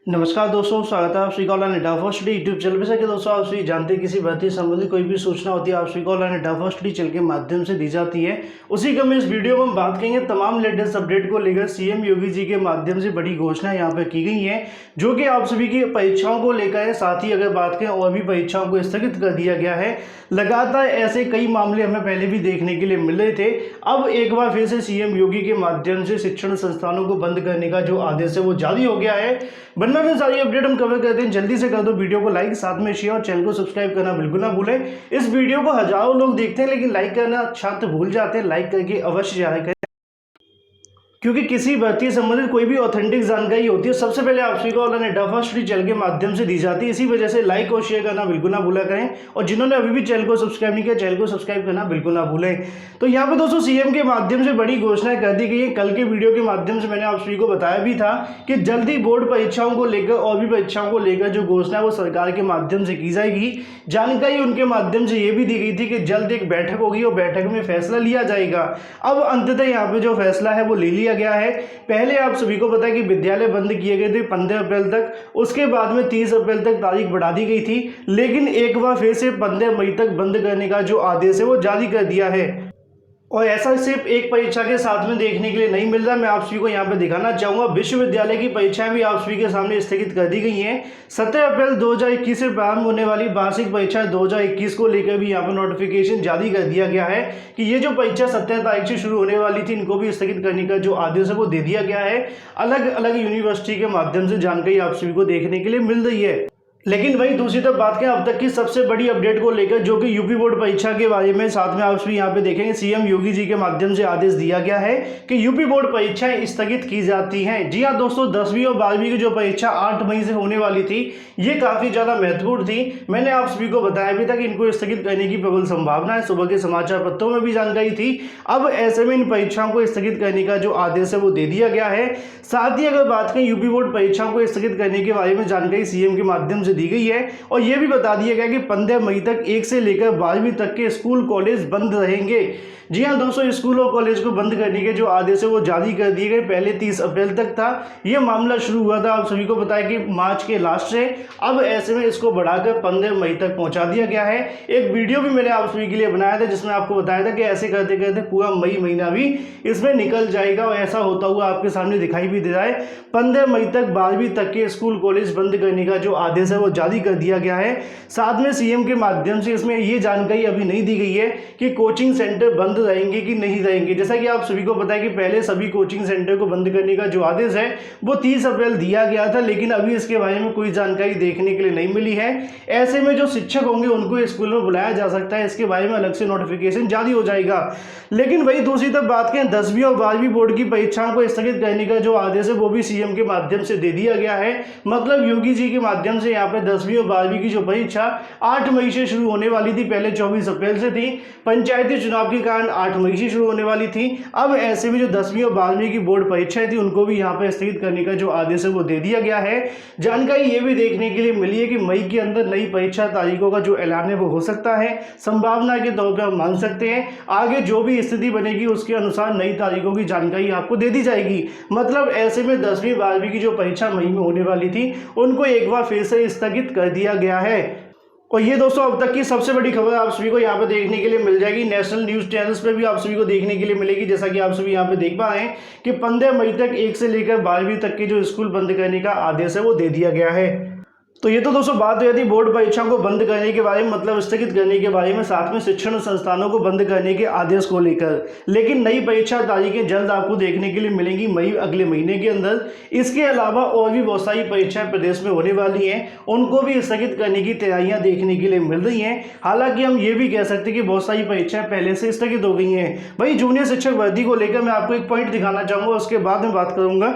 नमस्कार दोस्तों, स्वागत है आप सभी का online data first study YouTube channel पे। सके दोस्तों, आप सभी जानते हैं किसी भर्ती संबंधी कोई भी सूचना होती है आप सभी को online data first study channel के माध्यम से दी जाती है। उसी का मैं इस वीडियो में हम बात करेंगे तमाम लेटेस्ट अपडेट को लेकर सीएम योगी जी के माध्यम से बड़ी घोषणा यहाँ पे की गई है, जो कि आप सभी की परीक्षाओं को लेकर है। साथ ही अगर बात करें और भी परीक्षाओं को स्थगित कर दिया गया है। लगातार ऐसे कई मामले हमें पहले भी देखने के लिए मिल रहे थे। अब एक बार फिर से सीएम योगी के माध्यम से शिक्षण संस्थानों को बंद करने का जो आदेश है वो जारी हो गया है। बनना में सारी अपडेट हम कवर करते हैं। जल्दी से कर दो वीडियो को लाइक, साथ में शेयर और चैनल को सब्सक्राइब करना बिल्कुल ना भूलें। इस वीडियो को हजारों लोग देखते हैं लेकिन लाइक करना छात्र भूल जाते हैं। लाइक करके अवश्य जारी करें, क्योंकि किसी भर्ती संबंधित कोई भी ऑथेंटिक जानकारी होती है सबसे पहले आप सभी को online data first study channel के माध्यम से दी जाती है। इसी वजह से लाइक और शेयर करना बिल्कुल ना भूला करें, और जिन्होंने अभी भी चैनल को सब्सक्राइब नहीं किया चैनल को सब्सक्राइब करना बिल्कुल ना भूलें। तो यहाँ पे दोस्तों सीएम के माध्यम से बड़ी घोषणाएं कर दी गई है। कल के वीडियो के माध्यम से मैंने आप सभी को बताया भी था कि जल्दी बोर्ड परीक्षाओं को लेकर और भी परीक्षाओं को लेकर जो घोषणा है वो सरकार के माध्यम से की जाएगी। जानकारी उनके माध्यम से ये भी दी गई थी कि जल्द एक बैठक होगी और बैठक में फैसला लिया जाएगा। अब अंततः यहाँ पे जो फैसला है वो ले लिया गया है। पहले आप सभी को पता है कि विद्यालय बंद किए गए थे 15 अप्रैल तक, उसके बाद में 30 अप्रैल तक तारीख बढ़ा दी गई थी, लेकिन एक बार फिर से 15 मई तक बंद करने का जो आदेश है वो जारी कर दिया है। और ऐसा सिर्फ एक परीक्षा के साथ में देखने के लिए नहीं मिल रहा। मैं आप सभी को यहाँ पे दिखाना चाहूँगा, विश्वविद्यालय की परीक्षाएं भी आप सभी के सामने स्थगित कर दी गई हैं। 17 अप्रैल 2021 से प्रारंभ होने वाली वार्षिक परीक्षा 2021 को लेकर भी यहाँ पर नोटिफिकेशन जारी कर दिया गया है कि ये जो परीक्षा 17 तारीख से शुरू होने वाली थी इनको भी स्थगित करने का जो आदेश है वो दे दिया गया है। अलग अलग यूनिवर्सिटी के माध्यम से जानकारी आप सभी को देखने के लिए मिल रही है। लेकिन वहीं दूसरी तरफ बात करें अब तक की सबसे बड़ी अपडेट को लेकर, जो कि यूपी बोर्ड परीक्षा के बारे में, साथ में आप सभी यहाँ पे देखेंगे सीएम योगी जी के माध्यम से आदेश दिया गया है कि यूपी बोर्ड परीक्षाएं स्थगित की जाती हैं। जी हाँ दोस्तों, 10वीं और 12वीं की जो परीक्षा 8 मई से होने वाली थी ये काफी ज्यादा महत्वपूर्ण थी। मैंने आप सभी को बताया भी था कि इनको स्थगित करने की प्रबल संभावना है, सुबह के समाचार पत्रों में भी जानकारी थी। अब ऐसे में इन परीक्षाओं को स्थगित करने का जो आदेश है वो दे दिया गया है। साथ ही अगर बात करें यूपी बोर्ड परीक्षाओं को स्थगित करने के बारे में जानकारी सीएम के माध्यम से दी गई है, और यह भी बता दिया गया कि 15 मई तक 1 से लेकर 12वीं तक के स्कूल कॉलेज बंद रहेंगे। जी हाँ दोस्तों, स्कूल और कॉलेज को बंद करने के जो आदेश है वो जारी कर दिए गए। पहले 30 अप्रैल तक था ये मामला शुरू हुआ था, आप सभी को पता है कि मार्च के लास्ट से। अब ऐसे में इसको बढ़ाकर 15 मई तक पहुंचा दिया गया है। एक वीडियो भी मैंने आप सभी के लिए बनाया था जिसमें आपको बताया था कि ऐसे करते करते पूरा मई महीना भी इसमें निकल जाएगा, और ऐसा होता हुआ आपके सामने दिखाई भी दे रहा है। 15 मई तक 12वीं तक के स्कूल कॉलेज बंद करने का जो आदेश है वो जारी कर दिया गया है। साथ में सीएम के माध्यम से इसमें ये जानकारी अभी नहीं दी गई है कि कोचिंग सेंटर बंद रहेंगे कि नहीं रहेंगे। जैसा कि आप सभी को पता है कि पहले सभी कोचिंग सेंटर को बंद करने का जो आदेश है वो 30 अप्रैल दिया गया था, लेकिन अभी इसके बारे में कोई जानकारी देखने के लिए नहीं मिली है। ऐसे में जो शिक्षक होंगे उनको स्कूल में बुलाया जा सकता है, इसके बारे में अलग से नोटिफिकेशन जारी हो जाएगा। लेकिन वही दूसरी तरफ बात करें 10वीं और 12वीं बोर्ड की परीक्षाओं को स्थगित करने का जो आदेश है वो भी सीएम के माध्यम से दे दिया गया है। मतलब योगी जी के माध्यम से यहाँ पे 10वीं और 12वीं की जो परीक्षा 8 मई से शुरू होने वाली थी, पहले 24 अप्रैल से थी, पंचायती चुनाव के कारण 8 मई से शुरू होने वाली थी। अब ऐसे में जो 10वीं और 12वीं की बोर्ड परीक्षाएं थी उनको भी यहाँ पे स्थगित करने का जो आदेश है वो दे दिया गया है। जानकारी ये भी देखने के लिए मिली है कि मई के अंदर नई परीक्षा तारीखों का जो ऐलान है वो हो सकता है। संभावना के तौर पर हम मान सकते हैं आगे जो भी स्थिति बनेगी उसके अनुसार नई तारीखों की जानकारी आपको दे दी जाएगी। मतलब ऐसे में 10वीं 12वीं की जो परीक्षा मई में होने वाली थी उनको एक बार फिर से स्थगित कर दिया गया है। और ये दोस्तों अब तक की सबसे बड़ी खबर आप सभी को यहाँ पे देखने के लिए मिल जाएगी। नेशनल न्यूज चैनल्स पे भी आप सभी को देखने के लिए मिलेगी। जैसा कि आप सभी यहाँ पे देख पा रहे हैं कि 15 मई तक 1 से लेकर 12वीं तक के जो स्कूल बंद करने का आदेश है वो दे दिया गया है। तो ये तो दोस्तों बात हुई थी बोर्ड परीक्षाओं को बंद करने के बारे में, मतलब स्थगित करने के बारे में, साथ में शिक्षण संस्थानों को बंद करने के आदेश को लेकर। लेकिन नई परीक्षा तारीखें जल्द आपको देखने के लिए मिलेंगी मई अगले महीने के अंदर। इसके अलावा और भी बहुत सारी परीक्षाएं प्रदेश में होने वाली हैं, उनको भी स्थगित करने की तैयारियां देखने के लिए मिल रही हैं। हालांकि हम ये भी कह सकते हैं कि बहुत सारी परीक्षाएं पहले से स्थगित हो गई हैं। वही जूनियर शिक्षक भर्ती को लेकर मैं आपको एक पॉइंट दिखाना चाहूंगा, उसके बाद में बात करूंगा।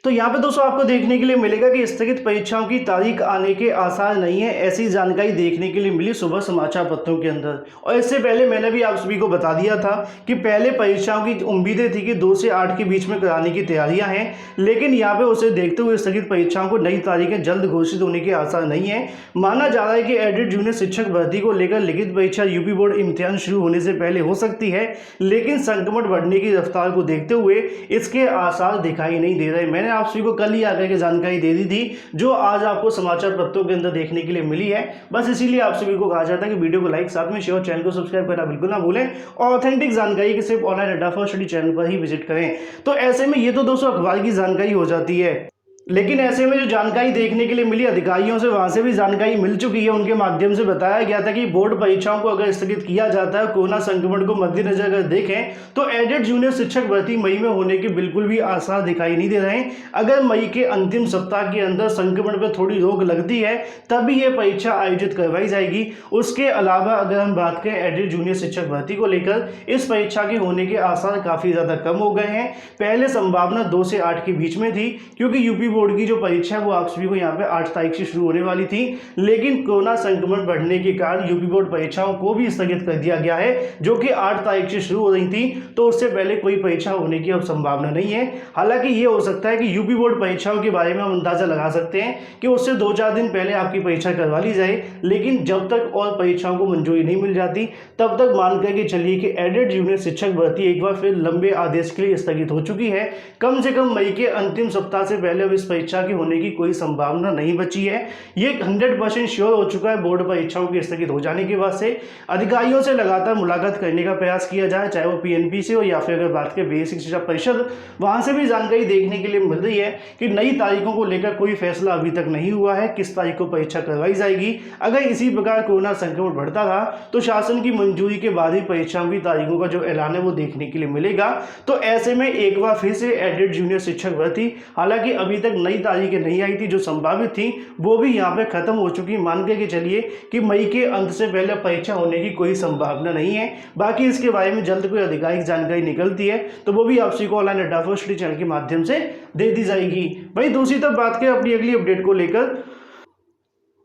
तो यहाँ पे दोस्तों आपको देखने के लिए मिलेगा कि स्थगित परीक्षाओं की तारीख आने के आसार नहीं है, ऐसी जानकारी देखने के लिए मिली सुबह समाचार पत्रों के अंदर। और इससे पहले मैंने भी आप सभी को बता दिया था कि पहले परीक्षाओं की उम्मीदें थी कि 2 से 8 के बीच में कराने की तैयारियां हैं, लेकिन यहाँ पे उसे देखते हुए स्थगित परीक्षाओं को नई तारीखें जल्द घोषित होने के आसार नहीं है। माना जा रहा है कि एडेड जूनियर शिक्षक भर्ती को लेकर लिखित परीक्षा यूपी बोर्ड इम्तिहान शुरू होने से पहले हो सकती है, लेकिन संक्रमण बढ़ने की रफ्तार को देखते हुए इसके आसार दिखाई नहीं दे रहे। मैंने आप सभी को कल ही आकर के जानकारी दे दी थी, जो आज आपको समाचार पत्रों के अंदर देखने के लिए मिली है। बस इसीलिए आप सभी को कहा जाता है कि वीडियो को लाइक, साथ में शेयर, चैनल को सब्सक्राइब करना बिल्कुल ना भूलें और ऑथेंटिक जानकारी के सिर्फ ऑनलाइन अड्डा फर्स्ट स्टडी चैनल पर ही विजिट करें। तो ऐसे में ये तो दोस्तों अखबार की जानकारी हो जाती है, लेकिन ऐसे में जो जानकारी देखने के लिए मिली अधिकारियों से, वहां से भी जानकारी मिल चुकी है। उनके माध्यम से बताया गया था कि बोर्ड परीक्षाओं को अगर स्थगित किया जाता है, कोरोना संक्रमण को मद्देनजर अगर देखें तो एडेड जूनियर शिक्षक भर्ती मई में होने के बिल्कुल भी आसार दिखाई नहीं दे रहे हैं। अगर मई के अंतिम सप्ताह के अंदर संक्रमण पर थोड़ी रोक लगती है तभी यह परीक्षा आयोजित करवाई जाएगी। उसके अलावा अगर हम बात करें एडेड जूनियर शिक्षक भर्ती को लेकर, इस परीक्षा के होने के आसार काफी ज्यादा कम हो गए हैं। पहले संभावना 2 से 8 के बीच में थी, क्योंकि यूपी बोर्ड की जो परीक्षा है वो आप सभी को यहाँ पे 8 तारीख से शुरू होने वाली थी, लेकिन कोरोना संक्रमण बढ़ने के कारण यूपी बोर्ड परीक्षाओं को भी स्थगित कर दिया गया है, जो कि 8 तारीख से शुरू हो रही थी। तो उससे पहले कोई परीक्षा होने की अब संभावना नहीं है। हालांकि ये हो सकता है कि यूपी बोर्ड परीक्षाओं के बारे में हम अंदाजा लगा सकते हैं कि उससे 2-4 दिन पहले आपकी परीक्षा करवा ली जाए, लेकिन जब तक और परीक्षाओं को मंजूरी नहीं मिल जाती तब तक मान करके चलिए कि एडेड जूनियर शिक्षक भर्ती एक बार फिर लंबे आदेश के लिए स्थगित हो चुकी है। कम से कम मई के अंतिम सप्ताह से पहले अब इस परीक्षा के होने की कोई संभावना नहीं बची है। ये 100% श्योर हो चुका है। बोर्ड परीक्षाओं के स्थगित हो जाने के बाद से अधिकारियों से लगातार मुलाकात करने का प्रयास किया जाए, चाहे वो पीएनपी से हो या फिर अगर बात करें बेसिक शिक्षा परिषद, वहां से भी जानकारी देखने के लिए मिल रही है कि नई तारीखों को लेकर कोई फैसला अभी तक नहीं हुआ है, किस तारीख को परीक्षा करवाई जाएगी। अगर इसी प्रकार कोरोना संक्रमण बढ़ता रहा तो शासन की मंजूरी के बाद ही परीक्षाओं की तारीखों का जो ऐलान है वो देखने के लिए मिलेगा। तो ऐसे में एक बार फिर से एडेड जूनियर शिक्षक भर्ती, हालांकि अभी तक नई तारीखें नहीं आई थी, जो संभावित थी वो भी यहाँ पे खत्म हो चुकी। मान के चलिए कि मई के अंत से पहले परीक्षा होने की कोई संभावना नहीं है। बाकी इसके बारे में जल्द कोई आधिकारिक जानकारी निकलती है तो वो भी आप सभी को ऑनलाइन अड्डा फर्स्ट स्टडी चैनल के माध्यम से दे दी जाएगी। वहीं दूसरी तरफ बात करें अपनी अगली अपडेट को लेकर,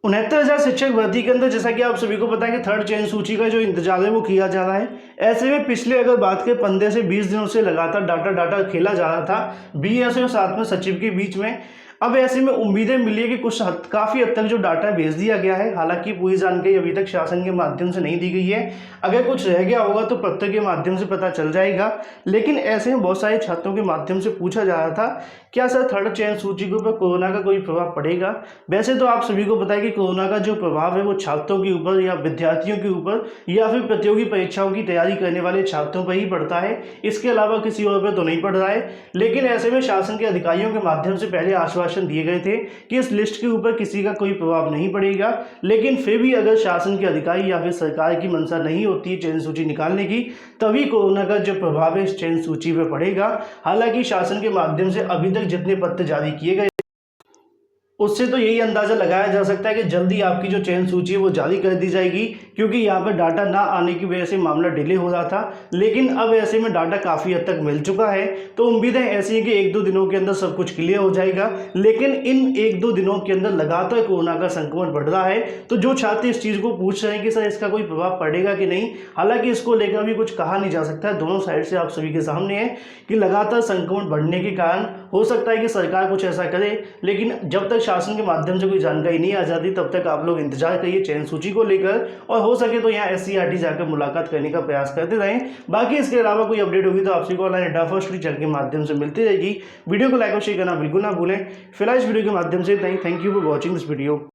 69,000 शिक्षक भर्ती के अंदर जैसा कि आप सभी को पता है कि थर्ड चयन सूची का जो इंतजार है वो किया जा रहा है। ऐसे में पिछले अगर बात करें 15 से 20 दिनों से लगातार डाटा खेला जा रहा था बीएसओ और साथ में सचिव के बीच में। अब ऐसे में उम्मीदें मिली है कि काफ़ी हद तक जो डाटा भेज दिया गया है, हालांकि पूरी जानकारी अभी तक शासन के माध्यम से नहीं दी गई है। अगर कुछ रह गया होगा तो पत्र के माध्यम से पता चल जाएगा। लेकिन ऐसे में बहुत सारे छात्रों के माध्यम से पूछा जा रहा था, क्या सर थर्ड चयन सूची के ऊपर कोरोना का कोई प्रभाव पड़ेगा? वैसे तो आप सभी को पता है कि कोरोना का जो प्रभाव है वो छात्रों के ऊपर या विद्यार्थियों के ऊपर या फिर प्रतियोगी परीक्षाओं की तैयारी करने वाले छात्रों पर ही पड़ता है, इसके अलावा किसी और पर तो नहीं पड़ रहा है। लेकिन ऐसे में शासन के अधिकारियों के माध्यम से पहले आश्वासन दिए गए थे कि इस लिस्ट के ऊपर किसी का कोई प्रभाव नहीं पड़ेगा। लेकिन फिर भी अगर शासन के अधिकारी या फिर सरकार की मंशा नहीं होती है चयन सूची निकालने की, तभी कोरोना का जो प्रभाव है इस चयन सूची पर पड़ेगा। हालांकि शासन के माध्यम से अभी तक जितने पत्र जारी किए गए उससे तो यही अंदाजा लगाया जा सकता है कि जल्दी आपकी जो चयन सूची है वो जारी कर दी जाएगी, क्योंकि यहाँ पर डाटा ना आने की वजह से मामला डिले हो रहा था। लेकिन अब ऐसे में डाटा काफ़ी हद तक मिल चुका है, तो उम्मीदें ऐसी हैं कि 1-2 दिनों के अंदर सब कुछ क्लियर हो जाएगा। लेकिन इन 1-2 दिनों के अंदर लगातार कोरोना का संक्रमण बढ़ रहा है, तो जो छात्र इस चीज़ को पूछ रहे हैं कि सर इसका कोई प्रभाव पड़ेगा कि नहीं, हालांकि इसको लेकर भी कुछ कहा नहीं जा सकता है। दोनों साइड से आप सभी के सामने है कि लगातार संक्रमण बढ़ने के कारण हो सकता है कि सरकार कुछ ऐसा करे, लेकिन जब तक शासन के माध्यम से कोई जानकारी नहीं आ जाती तब तक आप लोग इंतजार करिए चयन सूची को लेकर, और हो सके तो यहाँ SCERT जाकर मुलाकात करने का प्रयास करते रहें। बाकी इसके अलावा कोई अपडेट होगी तो आप सभी को ऑनलाइन अड्डा फर्स्ट स्टडी चैनल के माध्यम से मिलती रहेगी। वीडियो को लाइक और शेयर करना बिल्कुल ना भूलें। फिलहाल इस वीडियो के माध्यम से thank you for watching this video.